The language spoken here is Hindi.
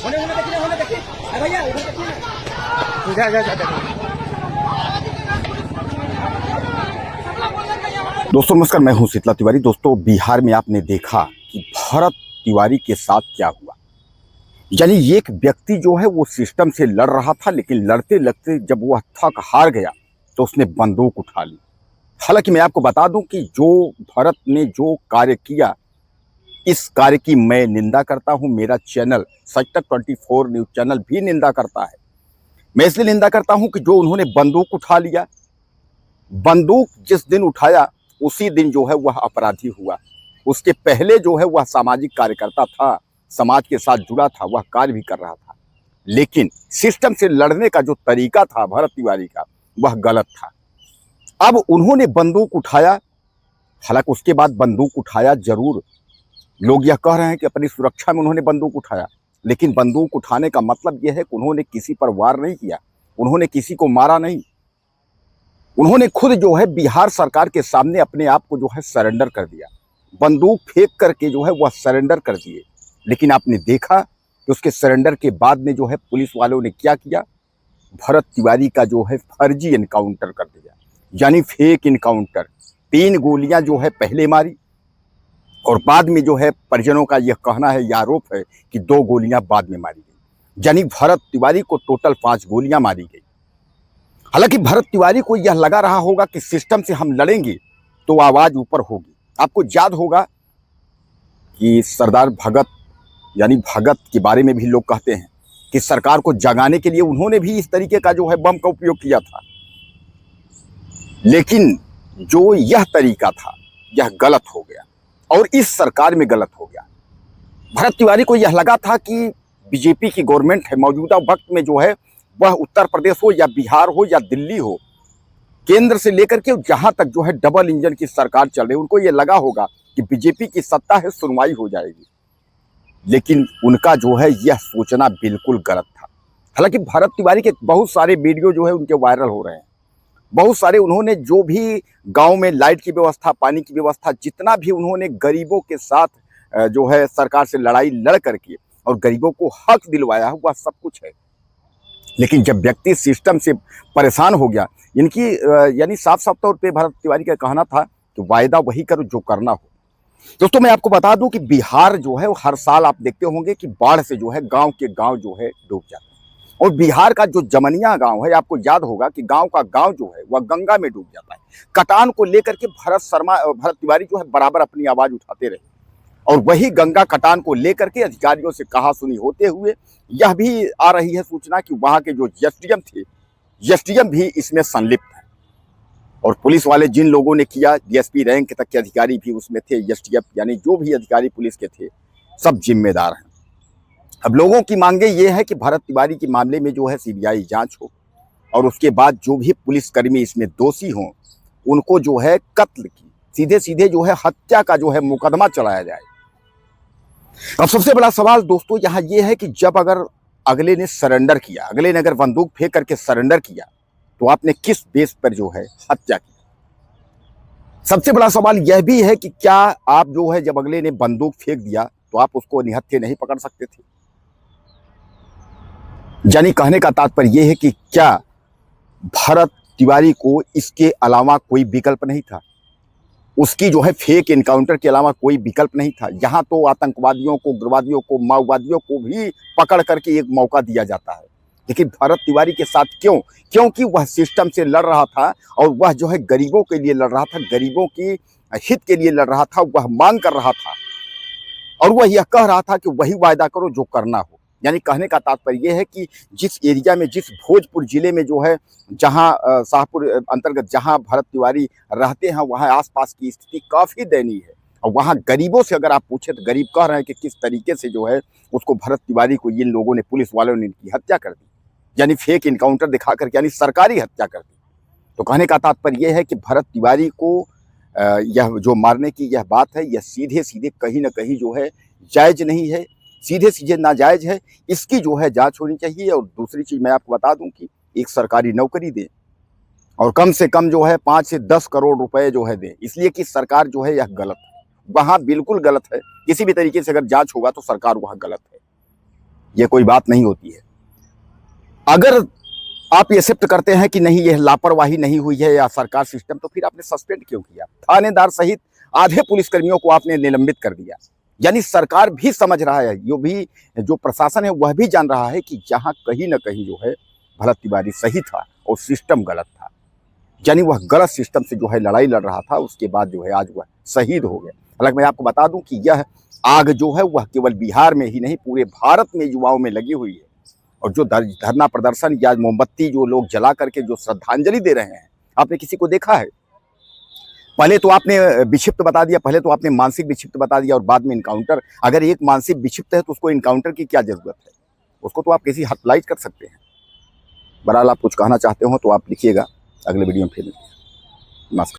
दोस्तों नमस्कार, मैं हूं शीतला तिवारी। दोस्तों बिहार में आपने देखा कि भरत तिवारी के साथ क्या हुआ। यानी एक व्यक्ति जो है वो सिस्टम से लड़ रहा था, लेकिन लड़ते लड़ते जब वह थक हार गया तो उसने बंदूक उठा ली। हालांकि मैं आपको बता दूं कि जो भरत ने जो कार्य किया, इस कार्य की मैं निंदा करता हूं। मेरा चैनल सच तक 24 न्यूज चैनल भी निंदा करता है। मैं इसलिए निंदा करता हूं कि जो उन्होंने बंदूक उठा लिया, बंदूक जिस दिन उठाया उसी दिन जो है वह अपराधी हुआ। उसके पहले जो है वह सामाजिक कार्यकर्ता था, समाज के साथ जुड़ा था, वह कार्य भी कर रहा था। लेकिन सिस्टम से लड़ने का जो तरीका था भरत तिवारी का, वह गलत था। अब उन्होंने बंदूक उठाया, हालांकि उसके बाद बंदूक उठाया जरूर, लोग यह कह रहे हैं कि अपनी सुरक्षा में उन्होंने बंदूक उठाया, लेकिन बंदूक उठाने का मतलब यह है कि उन्होंने किसी पर वार नहीं किया, उन्होंने किसी को मारा नहीं। उन्होंने खुद जो है बिहार सरकार के सामने अपने आप को जो है सरेंडर कर दिया, बंदूक फेंक करके जो है वह सरेंडर कर दिए। लेकिन आपने देखा कि उसके सरेंडर के बाद में जो है पुलिस वालों ने क्या किया, भरत तिवारी का जो है फर्जी एनकाउंटर कर दिया, यानी फेक एनकाउंटर। 3 गोलियां जो है पहले मारी और बाद में जो है परिजनों का यह कहना है, यह आरोप है कि 2 गोलियां बाद में मारी गई। यानी भरत तिवारी को टोटल 5 गोलियां मारी गई। हालांकि भरत तिवारी को यह लगा रहा होगा कि सिस्टम से हम लड़ेंगे तो आवाज ऊपर होगी। आपको याद होगा कि सरदार भगत यानी भगत के बारे में भी लोग कहते हैं कि सरकार को जगाने के लिए उन्होंने भी इस तरीके का जो है बम का उपयोग किया था। लेकिन जो यह तरीका था यह गलत हो गया और इस सरकार में गलत हो गया। भरत तिवारी को यह लगा था कि बीजेपी की गवर्नमेंट है मौजूदा वक्त में, जो है वह उत्तर प्रदेश हो या बिहार हो या दिल्ली हो, केंद्र से लेकर के जहां तक जो है डबल इंजन की सरकार चल रही, उनको यह लगा होगा कि बीजेपी की सत्ता है, सुनवाई हो जाएगी। लेकिन उनका जो है यह सोचना बिल्कुल गलत था। हालांकि भरत तिवारी के बहुत सारे वीडियो जो है उनके वायरल हो रहे हैं। बहुत सारे उन्होंने जो भी गांव में लाइट की व्यवस्था, पानी की व्यवस्था, जितना भी उन्होंने गरीबों के साथ जो है सरकार से लड़ाई लड़ करके और गरीबों को हक दिलवाया है, वह सब कुछ है। लेकिन जब व्यक्ति सिस्टम से परेशान हो गया, इनकी यानी साफ साफ तौर पे भरत तिवारी का कहना था कि वायदा वही करो जो करना हो। दोस्तों मैं आपको बता दूं कि बिहार जो है हर साल आप देखते होंगे कि बाढ़ से जो है गांव के गांव जो है डूब जाते हैं। और बिहार का जो जमनिया गांव है, आपको याद होगा कि गांव का गांव जो है वह गंगा में डूब जाता है। कटान को लेकर के भरत तिवारी जो है बराबर अपनी आवाज उठाते रहे और वही गंगा कटान को लेकर के अधिकारियों से कहा सुनी होते हुए यह भी आ रही है सूचना कि वहां के जो एसडीएम थे, एसडीएम भी इसमें संलिप्त है। और पुलिस वाले जिन लोगों ने किया, डीएसपी रैंक तक के अधिकारी भी उसमें थे, एसटीएफ यानी जो भी अधिकारी पुलिस के थे, सब जिम्मेदार हैं। अब लोगों की मांगे ये है कि भरत तिवारी के मामले में जो है सीबीआई जांच हो और उसके बाद जो भी पुलिसकर्मी इसमें दोषी हों उनको जो है कत्ल की सीधे सीधे जो है हत्या का जो है मुकदमा चलाया जाए। अब सबसे बड़ा सवाल दोस्तों यहाँ ये है कि जब अगर अगले ने सरेंडर किया, अगले ने अगर बंदूक फेंक करके सरेंडर किया, तो आपने किस बेस पर जो है हत्या की? सबसे बड़ा सवाल यह भी है कि क्या आप जो है जब अगले ने बंदूक फेंक दिया तो आप उसको निहत्थे नहीं पकड़ सकते थे? यानी कहने का तात्पर्य यह है कि क्या भरत तिवारी को इसके अलावा कोई विकल्प नहीं था? उसकी जो है फेक एनकाउंटर के अलावा कोई विकल्प नहीं था। यहाँ तो आतंकवादियों को, उग्रवादियों को, माओवादियों को भी पकड़ करके एक मौका दिया जाता है, लेकिन भरत तिवारी के साथ क्यों? क्योंकि वह सिस्टम से लड़ रहा था और वह जो है गरीबों के लिए लड़ रहा था, गरीबों की हित के लिए लड़ रहा था, वह मांग कर रहा था और वह यह कह रहा था कि वही वायदा करो जो करना हो। यानी कहने का तात्पर्य यह है कि जिस एरिया में, जिस भोजपुर जिले में जो है, जहां शाहपुर अंतर्गत जहां भरत तिवारी रहते हैं, वहां आसपास की स्थिति काफ़ी दयनीय है। और वहां गरीबों से अगर आप पूछे तो गरीब कह रहे हैं कि किस तरीके से जो है उसको भरत तिवारी को इन लोगों ने, पुलिस वालों ने इनकी हत्या कर दी, यानी फेक इनकाउंटर दिखा करके, यानी सरकारी हत्या कर दी। तो कहने का तात्पर्य यह है कि भरत तिवारी को यह जो मारने की यह बात है, यह सीधे सीधे कहीं ना कहीं जो है जायज़ नहीं है, सीधे सीधे नाजायज़ है। इसकी जो है जांच होनी चाहिए। और दूसरी चीज़ मैं आपको बता दूं कि एक सरकारी नौकरी दें और कम से कम जो है 5 से 10 करोड़ रुपए जो है दें, इसलिए कि सरकार जो है यह गलत है, वहाँ बिल्कुल गलत है। किसी भी तरीके से अगर जांच होगा तो सरकार वहाँ गलत है। ये कोई बात नहीं होती है। अगर आप ये एक्सेप्ट करते हैं कि नहीं ये लापरवाही नहीं हुई है या सरकार सिस्टम, तो फिर आपने सस्पेंड क्यों किया? थानेदार सहित आधे पुलिसकर्मियों को आपने निलंबित कर दिया। यानी सरकार भी समझ रहा है, जो प्रशासन है वह भी जान रहा है कि जहां कहीं ना कहीं जो है भरत तिवारी सही था और सिस्टम गलत था। यानी वह गलत सिस्टम से जो है लड़ाई लड़ रहा था, उसके बाद जो है आज वह शहीद हो गया। हालांकि मैं आपको बता दूं कि यह आग जो है वह केवल बिहार में ही नहीं पूरे भारत में युवाओं में लगी हुई है। और जो धरना प्रदर्शन या मोमबत्ती जो लोग जला करके जो श्रद्धांजलि दे रहे हैं, आपने किसी को देखा है? पहले तो आपने विक्षिप्त बता दिया, पहले तो आपने मानसिक विक्षिप्त बता दिया और बाद में इनकाउंटर। अगर एक मानसिक विक्षिप्त है तो उसको इनकाउंटर की क्या जरूरत है? उसको तो आप किसी हॉस्पिटलाइज कर सकते हैं। बहरहाल आप कुछ कहना चाहते हो तो आप लिखिएगा, अगले वीडियो में फिर मिलते हैं। नमस्कार।